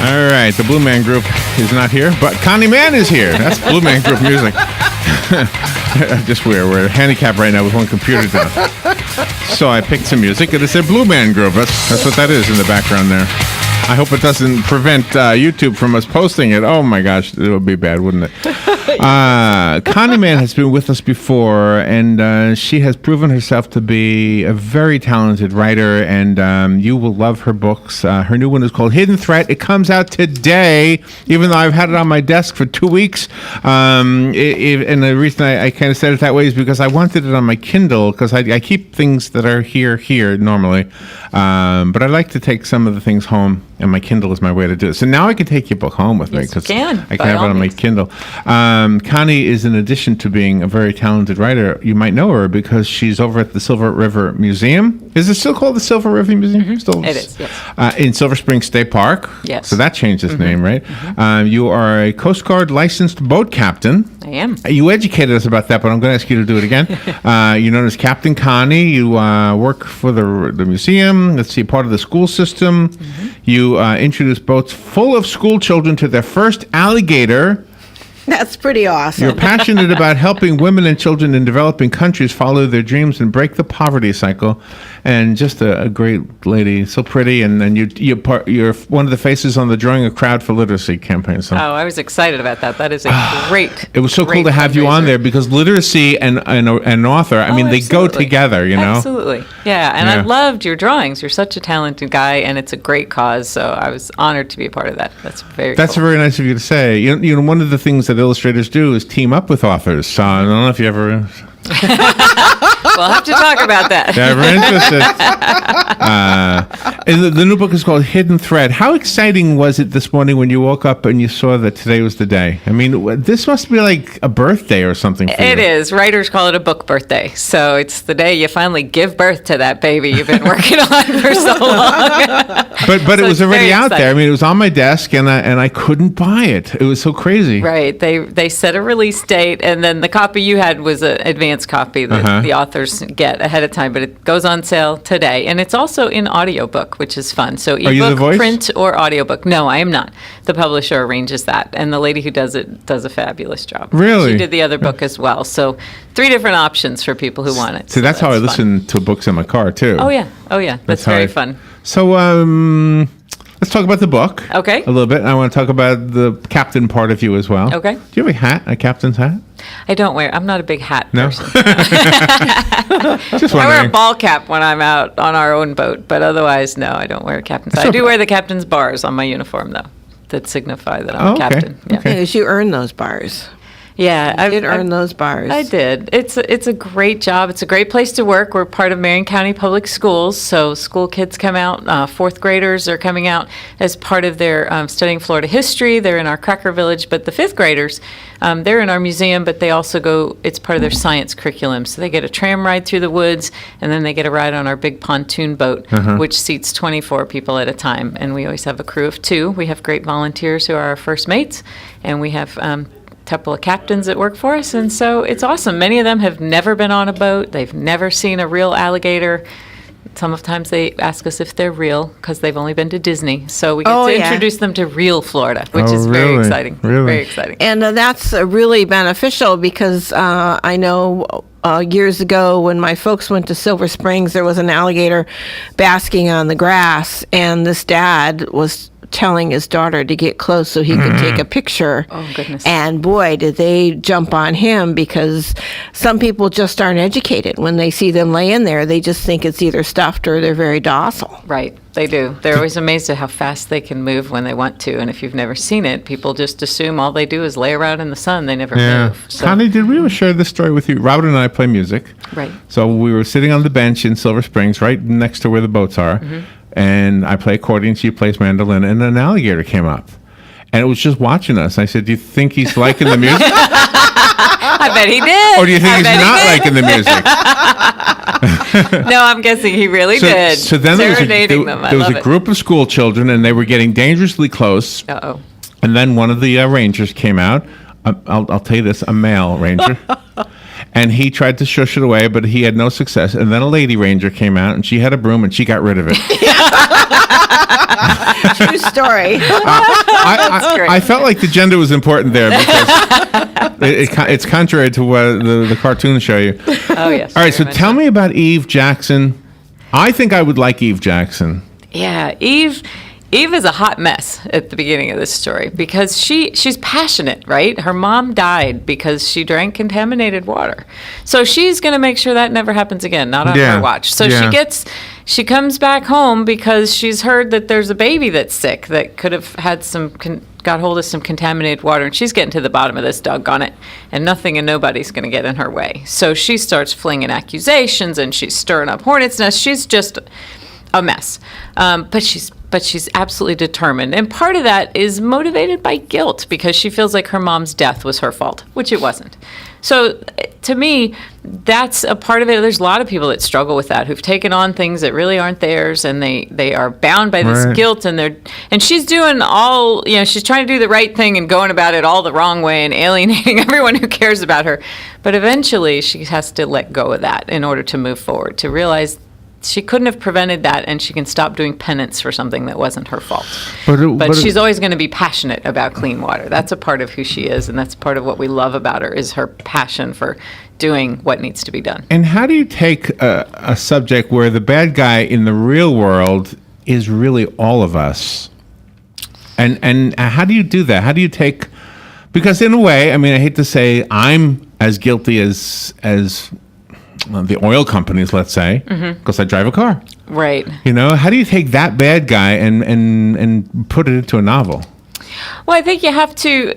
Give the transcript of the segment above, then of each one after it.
All right, the Blue Man Group is not here, but Connie Mann is here. That's Blue Man Group music. Just we're handicapped right now with one computer down. So I picked some music, and it said Blue Man Group. That's what that is in the background there. I hope it doesn't prevent YouTube from us posting it. Oh my gosh, it would be bad, wouldn't it? Connie Mann has been with us before, and she has proven herself to be a very talented writer, and you will love her books. Her new one is called Hidden Threat. It comes out today, even though I've had it on my desk for 2 weeks. And the reason I kind of said it that way is because I wanted it on my Kindle, because I keep things that are here normally. But I like to take some of the things home, and my Kindle is my way to do it. So now I can take your book home with me, because I can have it on my Kindle. Connie is, in addition to being a very talented writer, you might know her because she's over at the Silver River Museum. Is it still called the Silver River Museum? Mm-hmm. Still, it is, yes. In Silver Spring State Park. Yes. So that changed its name, right? Mm-hmm. You are a Coast Guard licensed boat captain. I am. You educated us about that, but I'm going to ask you to do it again. You're known as Captain Connie. You work for the museum. Let's see, part of the school system. Mm-hmm. You introduce boats full of school children to their first alligator. That's pretty awesome. You're passionate about helping women and children in developing countries follow their dreams and break the poverty cycle. And just a great lady, so pretty. And you're one of the faces on the Drawing a Crowd for Literacy campaign. So. Oh, I was excited about that. That is a great. It was so cool to have you on there, because literacy and an author, I mean, they go together, you know? Absolutely. Yeah, and I loved your drawings. You're such a talented guy, and it's a great cause. So I was honored to be a part of that. That's cool. Very nice of you to say. You know, one of the things that illustrators do is team up with authors. So I don't know if you ever... We'll have to talk about that. Ever interested? And the new book is called Hidden Threat. How exciting was it this morning when you woke up and you saw that today was the day? I mean, this must be like a birthday or something for you. It is. Writers call it a book birthday. So it's the day you finally give birth to that baby you've been working on for so long. But it was already out there. I mean, it was on my desk, and I couldn't buy it. It was so crazy. Right. They set a release date, and then the copy you had was an advance copy that the authors get ahead of time, but it goes on sale today. And it's also in audiobook, which is fun. So ebook, print, or audiobook. No, I am not. The publisher arranges that, and the lady who does it does a fabulous job. Really? She did the other book as well. So 3 different options for people who want it. So that's how I listen to books in my car, too. Oh, yeah. That's very fun. So, let's talk about the book. Okay. A little bit. I want to talk about the captain part of you as well. Okay. Do you have a hat, a captain's hat? I don't wear. I'm not a big hat person. Just I wear a ball cap when I'm out on our own boat, but otherwise, no, I don't wear a captain's hat. I do wear the captain's bars on my uniform, though, that signify that I'm a captain. Yeah. Because you earn those bars. Yeah, I did earn those bars. I did. It's a great job. It's a great place to work. We're part of Marion County Public Schools, so school kids come out. Fourth graders are coming out as part of their studying Florida history. They're in our Cracker Village, but the fifth graders, they're in our museum, but they also go. It's part of their science curriculum. So they get a tram ride through the woods, and then they get a ride on our big pontoon boat, which seats 24 people at a time. And we always have a crew of 2. We have great volunteers who are our first mates, and we have couple of captains that work for us, and so it's awesome. Many of them have never been on a boat. They've never seen a real alligator. Sometimes they ask us if they're real because they've only been to Disney. So we get to introduce them to real Florida, which is very exciting. Really? Very exciting. And that's really beneficial because I know years ago when my folks went to Silver Springs, there was an alligator basking on the grass, and this dad was telling his daughter to get close so he could take a picture. Oh, goodness. And boy, did they jump on him, because some people just aren't educated. When they see them lay in there, they just think it's either stuffed or they're very docile. Right, they do. They're always amazed at how fast they can move when they want to. And if you've never seen it, people just assume all they do is lay around in the sun. They never move. So. Connie, did we ever share this story with you? Robert and I play music. Right. So we were sitting on the bench in Silver Springs, right next to where the boats are. And I play accordion, she plays mandolin, and an alligator came up. And it was just watching us. I said, do you think he's liking the music? I bet he did. Or do you think he's not liking the music? No, I'm guessing he really did. So then there was a group of school children, and they were getting dangerously close. Uh-oh. And then one of the rangers came out. I'll tell you this, a male ranger. And he tried to shush it away, but he had no success. And then a lady ranger came out, and she had a broom, and she got rid of it. True story. I felt like the gender was important there because it's contrary to what the cartoons show you. Oh, yes. All right, so tell me about Eve Jackson. I think I would like Eve Jackson. Yeah, Eve is a hot mess at the beginning of this story because she's passionate, right? Her mom died because she drank contaminated water. So she's going to make sure that never happens again, not on her watch. So she comes back home because she's heard that there's a baby that's sick that could have had got hold of some contaminated water, and she's getting to the bottom of this, doggone it, and nothing and nobody's going to get in her way. So she starts flinging accusations, and she's stirring up hornets' nests. She's just a mess. But she's absolutely determined. And part of that is motivated by guilt because she feels like her mom's death was her fault, which it wasn't. So to me, that's a part of it. There's a lot of people that struggle with that, who've taken on things that really aren't theirs, and they are bound by this guilt, and she's doing all, she's trying to do the right thing and going about it all the wrong way and alienating everyone who cares about her. But eventually she has to let go of that in order to move forward, to realize she couldn't have prevented that, and she can stop doing penance for something that wasn't her fault. But she's always going to be passionate about clean water. That's a part of who she is, and that's part of what we love about her, is her passion for doing what needs to be done. And how do you take a subject where the bad guy in the real world is really all of us? And how do you do that? How do you take... Because in a way, I mean, I hate to say I'm as guilty as the oil companies, let's say, because I drive a car. Right. How do you take that bad guy and put it into a novel? Well, I think you have to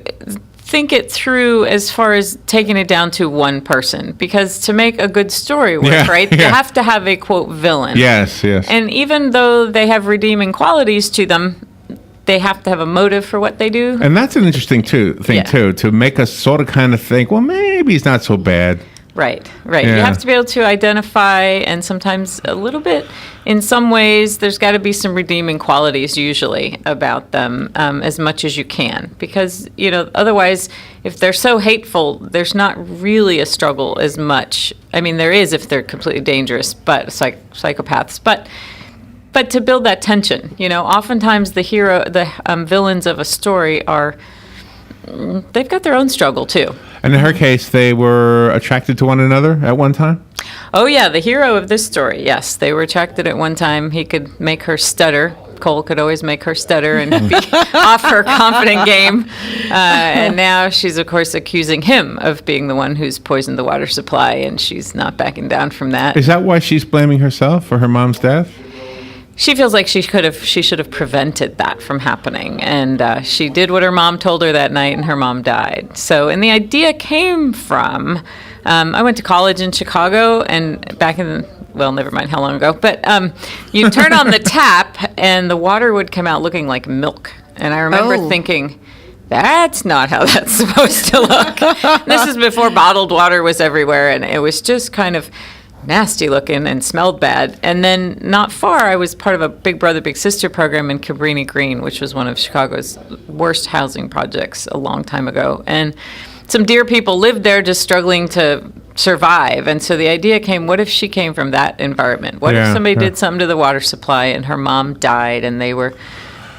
think it through as far as taking it down to one person, because to make a good story work, right, you have to have a, quote, villain. Yes. And even though they have redeeming qualities to them, they have to have a motive for what they do. And that's an interesting thing, too, to make us sort of kind of think, well, maybe he's not so bad. Right. Yeah. You have to be able to identify, and sometimes a little bit, in some ways, there's got to be some redeeming qualities usually about them, as much as you can. Because, otherwise, if they're so hateful, there's not really a struggle as much. I mean, there is if they're completely dangerous, but psychopaths. But to build that tension, oftentimes the villains of a story they've got their own struggle too. And in her case, they were attracted to one another at one time? Oh, yeah. The hero of this story, yes. They were attracted at one time. He could make her stutter. Cole could always make her stutter and be off her confident game. And now she's, of course, accusing him of being the one who's poisoned the water supply, and she's not backing down from that. Is that why she's blaming herself for her mom's death? She feels like she should have prevented that from happening, and she did what her mom told her that night, and her mom died. So, and the idea came from, I went to college in Chicago, and back in, well, never mind how long ago, but you turn on the tap, and the water would come out looking like milk. And I remember thinking, that's not how that's supposed to look. This is before bottled water was everywhere, and it was just kind of nasty looking and smelled bad. And then not far, I was part of a Big Brother Big Sister program in Cabrini Green, which was one of Chicago's worst housing projects a long time ago. And some dear people lived there just struggling to survive. And so the idea came, what if she came from that environment? What if somebody did something to the water supply and her mom died and they were,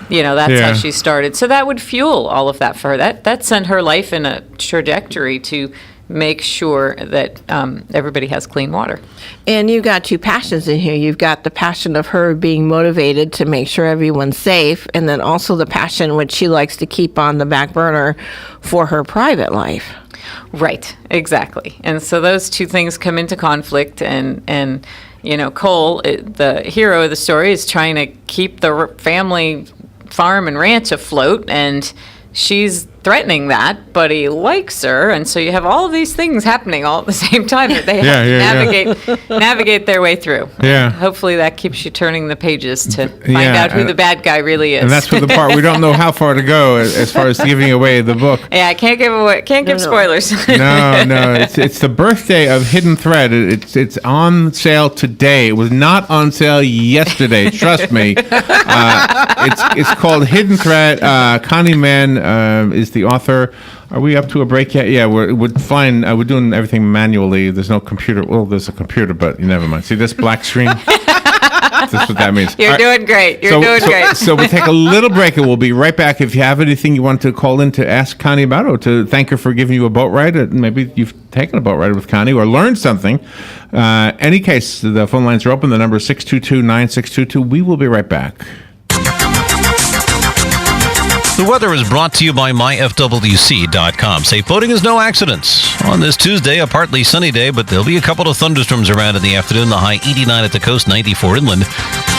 that's how she started. So that would fuel all of that for her. That sent her life in a trajectory to make sure that everybody has clean water. And you've got two passions in here. You've got the passion of her being motivated to make sure everyone's safe, and then also the passion which she likes to keep on the back burner for her private life. Right, exactly. And so those two things come into conflict, and Cole, the hero of the story, is trying to keep the family farm and ranch afloat, and she's threatening that, but he likes her, and so you have all of these things happening all at the same time that they have to navigate their way through. Yeah. Hopefully that keeps you turning the pages to find out who the bad guy really is. And that's the part we don't know how far to go as far as giving away the book. Yeah, I can't give spoilers. No, it's the birthday of Hidden Thread. It's on sale today. It was not on sale yesterday. Trust me. It's called Hidden Thread. Connie Mann is is the author. Are we up to a break yet? Yeah, we're fine. We're doing everything manually. There's no computer. Well, there's a computer, but never mind. See this black screen? That's what that means. You're doing great. You're doing great. So we'll take a little break, and we'll be right back. If you have anything you want to call in to ask Connie about, or to thank her for giving you a boat ride, maybe you've taken a boat ride with Connie or learned something. Any case, the phone lines are open. The number is 622-9622. We will be right back. The weather is brought to you by myfwc.com. Safe boating is no accidents. On this Tuesday, a partly sunny day, but there'll be a couple of thunderstorms around in the afternoon. The high 89 at the coast, 94 inland.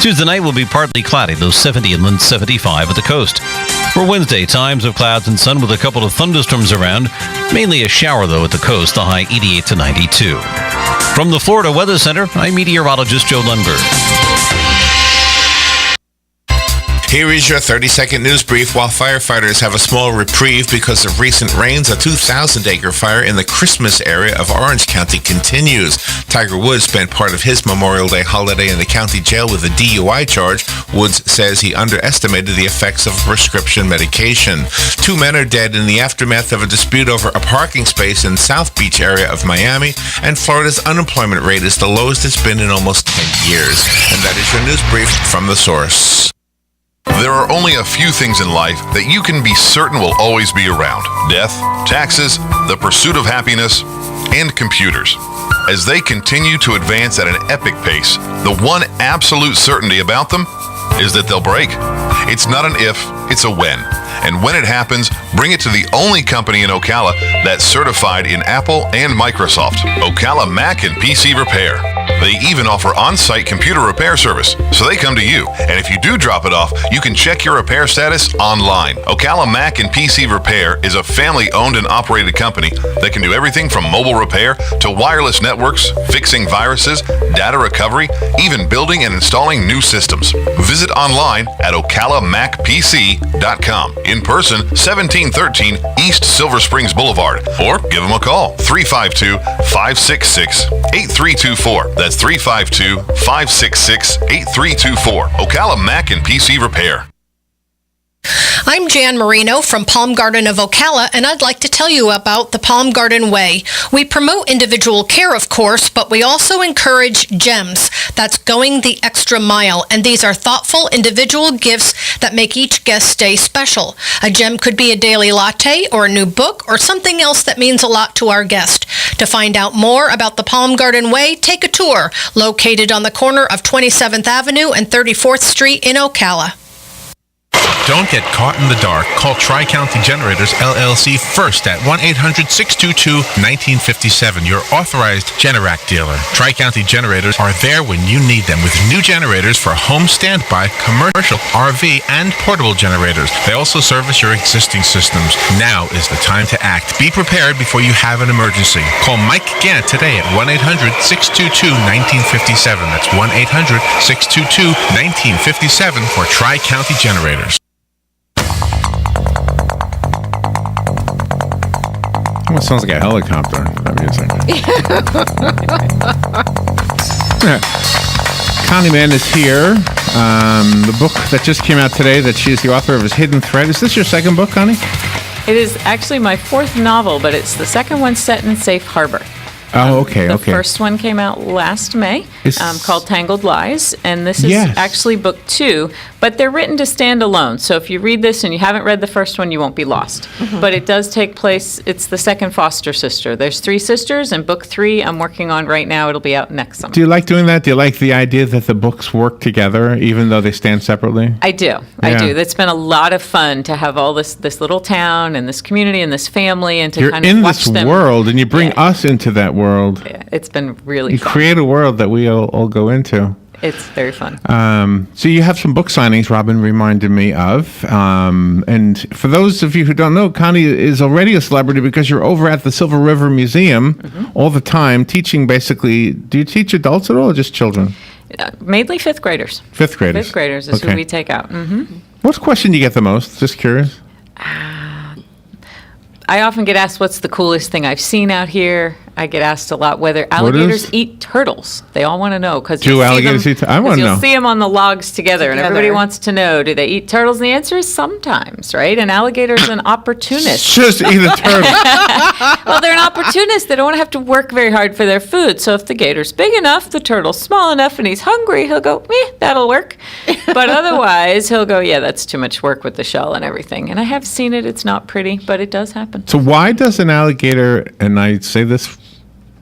Tuesday night will be partly cloudy, though 70 inland, 75 at the coast. For Wednesday, times of clouds and sun with a couple of thunderstorms around. Mainly a shower, though, at the coast, the high 88 to 92. From the Florida Weather Center, I'm meteorologist Joe Lundberg. Here is your 30-second news brief. While firefighters have a small reprieve because of recent rains, a 2,000-acre fire in the Christmas area of Orange County continues. Tiger Woods spent part of his Memorial Day holiday in the county jail with a DUI charge. Woods says he underestimated the effects of prescription medication. 2 men are dead in the aftermath of a dispute over a parking space in South Beach area of Miami, and Florida's unemployment rate is the lowest it's been in almost 10 years. And that is your news brief from The Source. There are only a few things in life that you can be certain will always be around. Death, taxes, the pursuit of happiness, and computers. As they continue to advance at an epic pace, the one absolute certainty about them is that they'll break. It's not an if, it's a when. And when it happens, bring it to the only company in Ocala that's certified in Apple and Microsoft. Ocala Mac and PC Repair. They even offer on-site computer repair service, so they come to you. And if you do drop it off, you can check your repair status online. Ocala Mac and PC Repair is a family-owned and operated company that can do everything from mobile repair to wireless networks, fixing viruses, data recovery, even building and installing new systems. Visit online at ocalamacpc.com. In person, 1713 East Silver Springs Boulevard, or give them a call, 352-566-8324. That's 352-566-8324. Ocala Mac and PC Repair. I'm Jan Marino from Palm Garden of Ocala, and I'd like to tell you about the Palm Garden Way. We promote individual care, of course, but we also encourage GEMS. That's going the extra mile, and these are thoughtful individual gifts that make each guest stay special. A gem could be a daily latte or a new book or something else that means a lot to our guest. To find out more about the Palm Garden Way, take a tour, located on the corner of 27th Avenue and 34th Street in Ocala. Don't get caught in the dark. Call Tri-County Generators, LLC first at 1-800-622-1957, your authorized Generac dealer. Tri-County Generators are there when you need them with new generators for home standby, commercial, RV, and portable generators. They also service your existing systems. Now is the time to act. Be prepared before you have an emergency. Call Mike Gant today at 1-800-622-1957. That's 1-800-622-1957 for Tri-County Generators. Well, it sounds like a helicopter, that music. Connie Mann is here. The book that just came out today, that she is the author of, is Hidden Thread. Is this your second book, Connie? It is actually my fourth novel, but it's the second one set in Safe Harbor. Oh, okay, The okay. first one came out last May, called Tangled Lies, and this is actually book 2, but they're written to stand alone. So if you read this and you haven't read the first one, you won't be lost. Mm-hmm. But it does take place, it's the second foster sister. There's 3 sisters, and book 3 I'm working on right now. It'll be out next summer. Do you like doing that? Do you like the idea that the books work together, even though they stand separately? I do. I do. It's been a lot of fun to have all this little town and this community and this family, and to kind of watch them. You're in this world, and you bring us into that world. Yeah, it's been really fun. You create a world that we all go into. It's very fun. So you have some book signings, Robin reminded me of. And for those of you who don't know, Connie is already a celebrity because you're over at the Silver River Museum all the time, teaching basically. Do you teach adults at all or just children? Mainly 5th graders. 5th graders. 5th graders is who we take out. Mm-hmm. What question do you get the most? Just curious. I often get asked, what's the coolest thing I've seen out here? I get asked a lot whether alligators eat turtles. They all want to know because Do alligators eat I want to know. You'll see them on the logs together, and everybody wants to know, do they eat turtles? And the answer is sometimes, right? An alligator is an opportunist. Just eat a turtle. Well, they're an opportunist. They don't want to have to work very hard for their food. So if the gator's big enough, the turtle's small enough, and he's hungry, he'll go, that'll work. But otherwise, he'll go, yeah, that's too much work with the shell and everything. And I have seen it. It's not pretty, but it does happen. So why does an alligator, and I say this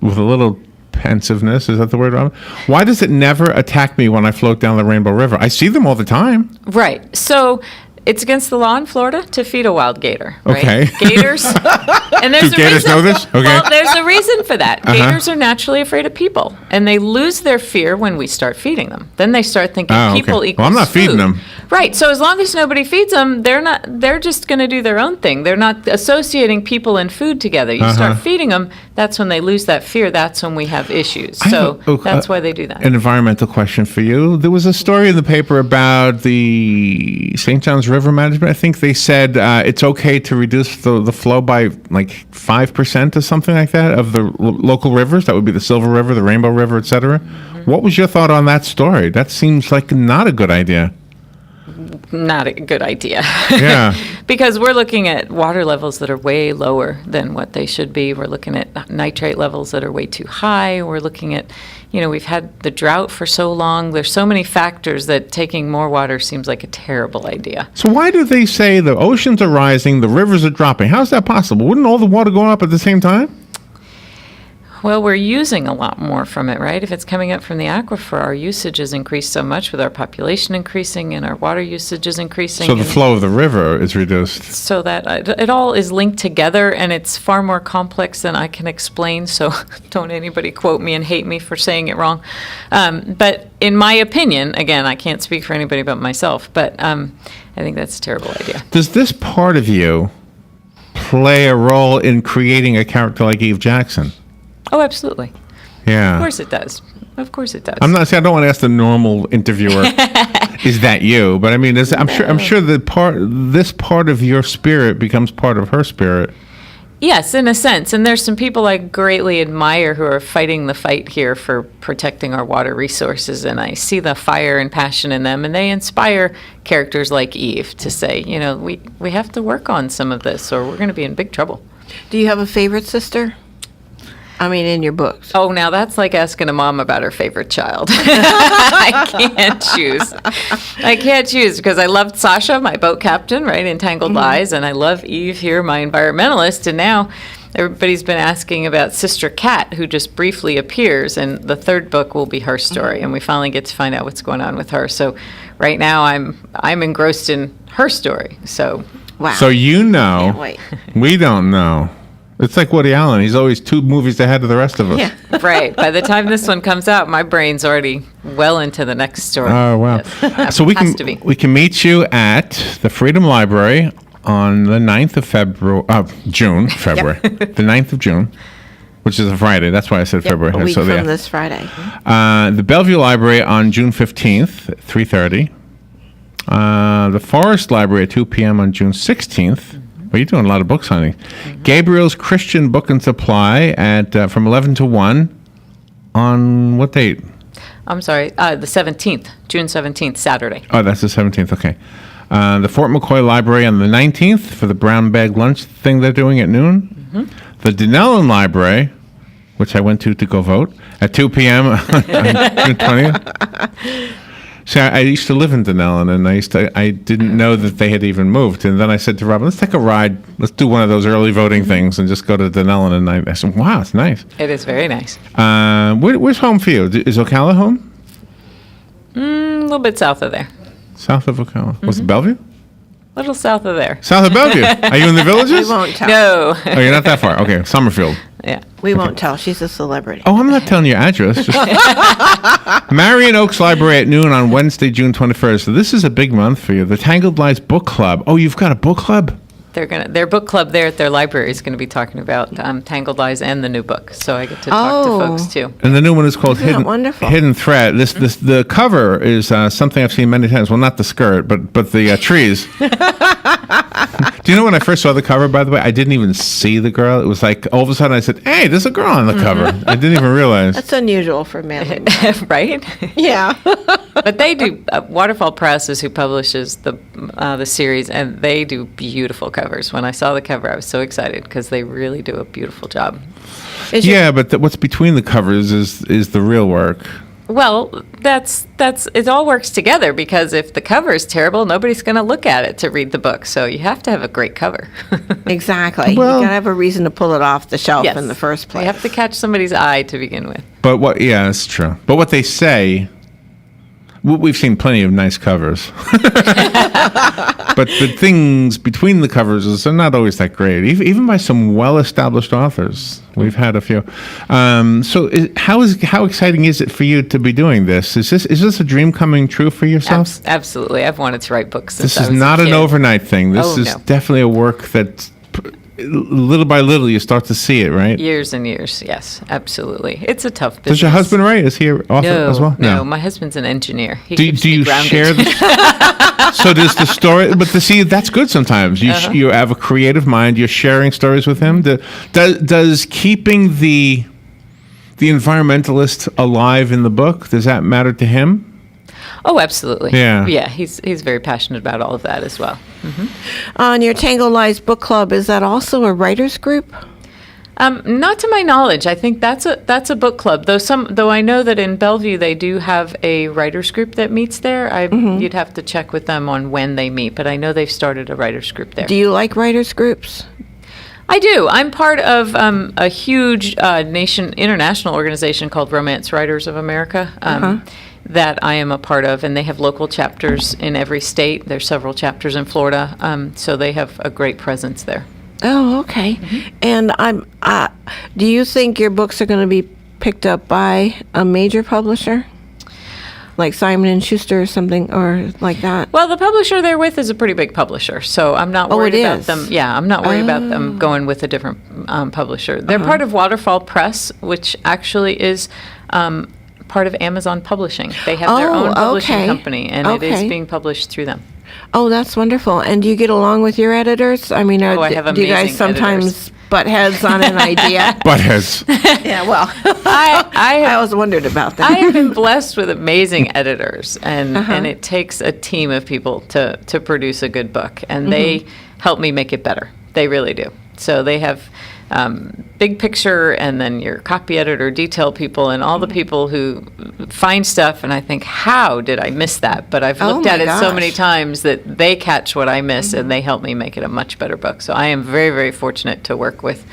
with a little pensiveness, is that the word, Robin? Why does it never attack me when I float down the Rainbow River? I see them all the time. Right. So it's against the law in Florida to feed a wild gator. Right? Okay. Gators. And there's Do gators know this? Okay. Well, there's a reason for that. Gators are naturally afraid of people, and they lose their fear when we start feeding them. Then they start thinking people equals Well, I'm not feeding food. them. Right. So as long as nobody feeds them, they're just going to do their own thing. They're not associating people and food together. You start feeding them, that's when they lose that fear. That's when we have issues. So that's why they do that. An environmental question for you. There was a story in the paper about the St. John's River management. I think they said it's okay to reduce the flow by like 5% or something like that of the local rivers. That would be the Silver River, the Rainbow River, etc. What was your thought on that story? That seems like not a good idea. Not a good idea. Yeah. Because we're looking at water levels that are way lower than what they should be. We're looking at nitrate levels that are way too high. We're looking at, we've had the drought for so long. There's so many factors that taking more water seems like a terrible idea. So why do they say the oceans are rising, the rivers are dropping? How's that possible? Wouldn't all the water go up at the same time? Well, we're using a lot more from it, right? If it's coming up from the aquifer, our usage has increased so much with our population increasing and our water usage is increasing. So the flow of the river is reduced. So that it all is linked together, and it's far more complex than I can explain. So don't anybody quote me and hate me for saying it wrong. But in my opinion, again, I can't speak for anybody but myself, but I think that's a terrible idea. Does this part of you play a role in creating a character like Eve Jackson? Oh, absolutely. Yeah. Of course it does. Of course it does. I don't want to ask the normal interviewer, is that you? But I mean, I'm sure this part of your spirit becomes part of her spirit. Yes, in a sense. And there's some people I greatly admire who are fighting the fight here for protecting our water resources. And I see the fire and passion in them. And they inspire characters like Eve to say, we have to work on some of this or we're going to be in big trouble. Do you have a favorite sister? I mean, in your books. Oh, now that's like asking a mom about her favorite child. I can't choose because I loved Sasha, my boat captain, right, in Tangled Lies, and I love Eve here, my environmentalist, and now everybody's been asking about Sister Cat, who just briefly appears, and the third book will be her story, and we finally get to find out what's going on with her. So right now I'm engrossed in her story. So wow. So Can't wait. We don't know. It's like Woody Allen. He's always 2 movies ahead of the rest of us. Yeah. Right. By the time this one comes out, my brain's already well into the next story. Oh, wow. Yes. So we Has to be. can meet you at the Freedom Library on the 9th of June, February. The 9th of June, which is a Friday. That's why I said February. A week So, from this Friday. The Bellevue Library on June 15th, 3:30. The Forest Library at 2 p.m. on June 16th. Well, you're doing a lot of book signing. Gabriel's Christian Book and Supply at from 11 to 1 on what date? I'm sorry, the 17th, June 17th, Saturday. Oh, that's the 17th. Okay. The Fort McCoy Library on the 19th for the brown bag lunch thing they're doing at noon. The Denellen Library, which I went to go vote, at 2 p.m. on June 20th. See, I used to live in Denellen, and I didn't know that they had even moved. And then I said to Robin, let's take a ride. Let's do one of those early voting things and just go to Denellen. And I said, wow, it's nice. It is very nice. Where's home for you? Is Ocala home? A little bit south of there. South of Ocala. Was it Bellevue? A little south of there. South of Bellevue. Are you in the villages? We won't tell. No. Oh, you're not that far. Okay, Summerfield. Yeah. We won't tell. She's a celebrity. Oh, I'm not telling your address. Just Marion Oaks Library at noon on Wednesday, June 21st. So this is a big month for you. The Tangled Lies Book Club. Oh, you've got a book club? their book club there at their library is going to be talking about Tangled Eyes and the new book. So I get to talk to folks too. And the new one is called Isn't that wonderful? Hidden Thread. The cover is something I've seen many times. Well, not the skirt, but the trees. Do you know when I first saw the cover, by the way, I didn't even see the girl. It was like all of a sudden I said, hey, there's a girl on the cover. I didn't even realize. That's unusual for men. Right? Yeah. But they do. Waterfall Press is who publishes the series, and they do beautiful covers. When I saw the cover, I was so excited because they really do a beautiful job. Yeah, but what's between the covers is the real work. Well, that's it all works together, because if the cover is terrible, nobody's going to look at it to read the book. So you have to have a great cover. Exactly. Well- You got to have a reason to pull it off the shelf Yes. in the first place. You have to catch somebody's eye to begin with. But yeah, that's true. But what they say, we've seen plenty of nice covers. But the things between the covers are not always that great, even by some well-established authors. We've had a few. How exciting is it for you to be doing this? Is this a dream coming true for yourself? Absolutely. I've wanted to write books since This I is was a not an kid. overnight thing. This is no. definitely a work that little by little you start to see it, right? Years and years, yes, absolutely. It's a tough business. Does your husband write? Is he an author No, as well? no, my husband's an engineer. He Do keeps me you grounded. share the So does the story, but to see that's good sometimes. You have a creative mind, you're sharing stories with him. Does keeping the environmentalist alive in the book, does that matter to him? Oh, absolutely. Yeah. Yeah, he's very passionate about all of that as well. On your Tangled Eyes book club, is that also a writers group? Not to my knowledge. I think that's a book club. Though I know that in Bellevue they do have a writers group that meets there. You'd have to check with them on when they meet, but I know they've started a writers group there. Do you like writers groups? I do. I'm part of a huge international organization called Romance Writers of America that I am a part of, and they have local chapters in every state. There's several chapters in Florida, so they have a great presence there. Oh, okay. And do you think your books are going to be picked up by a major publisher? Like Simon and Schuster or something, or like that? Well, the publisher they're with is a pretty big publisher, so I'm not worried it about is? them. Yeah, I'm not worried about them going with a different publisher. They're part of Waterfall Press, which actually is part of Amazon Publishing. They have their own publishing okay. company, and it is Okay. being published through them. Oh, that's wonderful. And do you get along with your editors? I mean, I have do you guys amazing sometimes editors. butt heads on an idea? Buttheads. Yeah, well, I I always wondered about that. I have been blessed with amazing editors, and it takes a team of people to produce a good book, and they help me make it better. They really do. So they have big picture, and then your copy editor, detail people, and all the people who find stuff, and I think, how did I miss that? But I've Oh looked my at it so gosh. many times that they catch what I miss, and they help me make it a much better book. So I am very, very fortunate to work with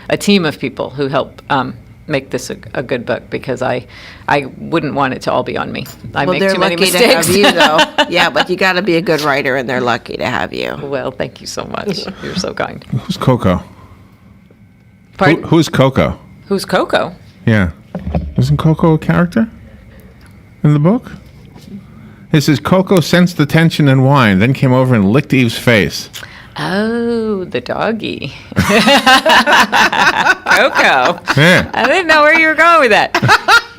a team of people who help make this a good book, because I wouldn't want it to all be on me. I Well, make they're too many lucky to mistakes. have you, though. Yeah, but you got to be a good writer, and they're lucky to have you. Well, thank you so much. You're so kind. Who's Coco? Pardon? Who's Coco? Who's Coco? Yeah. Isn't Coco a character in the book? It says Coco sensed the tension and whined, then came over and licked Eve's face. Oh, the doggy. Coco. Yeah. I didn't know where you were going with that.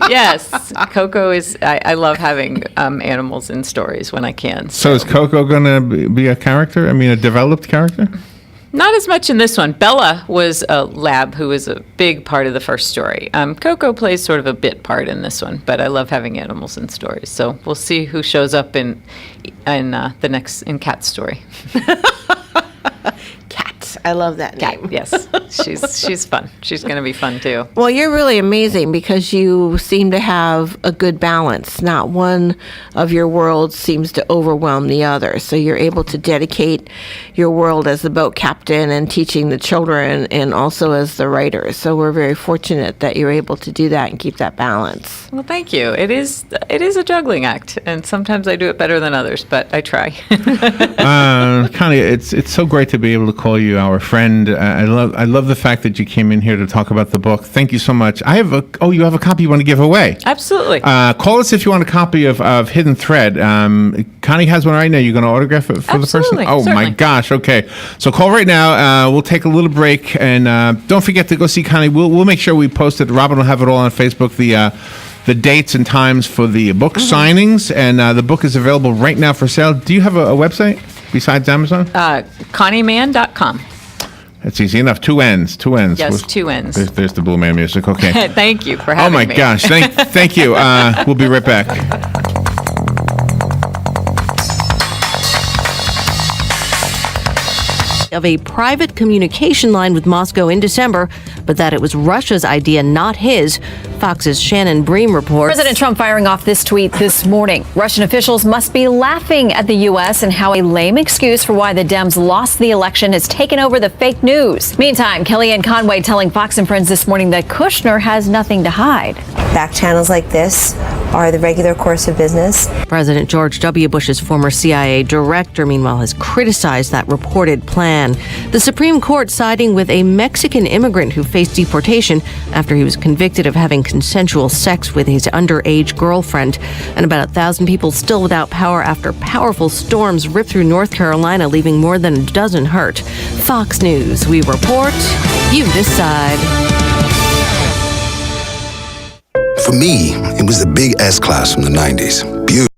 Yes, Coco is. I love having animals in stories when I can. So is Coco going to be a character? I mean, a developed character? Not as much in this one. Bella was a lab who was a big part of the first story. Coco plays sort of a bit part in this one, but I love having animals in stories. So we'll see who shows up in the next in Cat's story. Cat. I love that Cat, name. yes, she's fun. She's going to be fun too. Well, you're really amazing because you seem to have a good balance. Not one of your worlds seems to overwhelm the other. So you're able to dedicate your world as the boat captain and teaching the children, and also as the writer. So we're very fortunate that you're able to do that and keep that balance. Well, thank you. It is a juggling act, and sometimes I do it better than others, but I try. Connie, it's so great to be able to call you our our friend. I love the fact that you came in here to talk about the book. Thank you so much. You have a copy you want to give away. Absolutely. Call us if you want a copy of Hidden Thread. Connie has one right now. You're going to autograph it for the person? Oh, certainly. my gosh. Okay. So call right now. We'll take a little break. And don't forget to go see Connie. We'll make sure we post it. Robin will have it all on Facebook, the dates and times for the book signings. And the book is available right now for sale. Do you have a website besides Amazon? ConnieMann.com. That's easy enough. Two N's. Yes, two N's. There's the Blue Man music. Okay. Thank you for having me. Oh, my gosh. Thank you. We'll be right back. Of a private communication line with Moscow in December, but that it was Russia's idea, not his. Fox's Shannon Bream reports. President Trump firing off this tweet this morning. Russian officials must be laughing at the U.S. and how a lame excuse for why the Dems lost the election has taken over the fake news. Meantime, Kellyanne Conway telling Fox and Friends this morning that Kushner has nothing to hide. Back channels like this are the regular course of business. President George W. Bush's former CIA director, meanwhile, has criticized that reported plan. The Supreme Court siding with a Mexican immigrant who faced deportation after he was convicted of having consensual sex with his underage girlfriend. And about 1,000 people still without power after powerful storms ripped through North Carolina, leaving more than a dozen hurt. Fox News, we report, you decide. For me, it was the big S-Class from the 90s. Beautiful.